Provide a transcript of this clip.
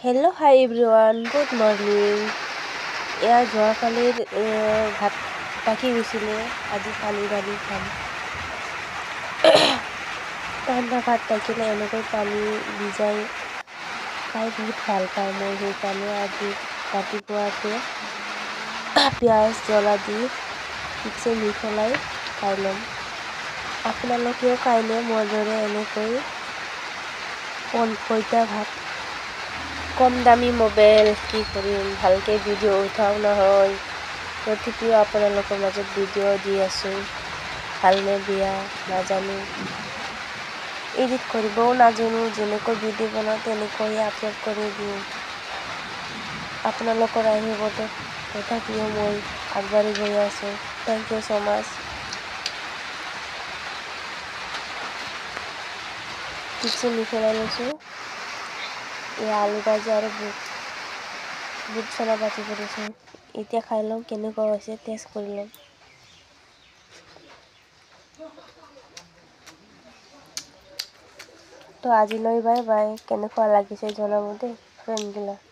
Hello' হাই everyone, good morning. এয়া যোৱাকালিৰ ভাত বাকি গৈছিলে, আজি পানী ঢালি খাম। ঠাণ্ডা ভাত থাকিলে এনেকৈ পানী ভিজাই খাই বহুত ভাল পাওঁ মই। সেইকাৰণে আজি ৰাতিপুৱাতে পিঁয়াজ জ্বলা দি ঠিকছে মিহলাই খাই ল'ম। আপোনালোকেও খাইনে মোৰ দৰে এনেকৈ পইতা ভাত? কম দামী মোবাইল, কি কৰিম, ভালকৈ ভিডিঅ' উঠাও নহয়। তথাপিও আপোনালোকৰ মাজত ভিডিঅ' দি আছোঁ। ভালনে বেয়া নাজানো, এডিট কৰিবও নাজানো। যেনেকৈ ভিডিঅ' বনাওঁ তেনেকৈয়ে আপলোড কৰি দিওঁ। আপোনালোকৰ আশীৰ্বাদত তথাপিও মই আগবাঢ়ি গৈ আছোঁ। থেংক ইউ ছ' মাছ। ঠিকছে মিহলাই লৈছোঁ। এই আলু ভাজি আৰু বুট চনা বাটি কৰিছোঁ। এতিয়া খাই লওঁ কেনেকুৱা হৈছে, টেষ্ট কৰি লওঁ। তো আজিলৈ বাই বাই। কেনেকুৱা লাগিছে জনাব দেই ফ্ৰেণ্ডবিলাক।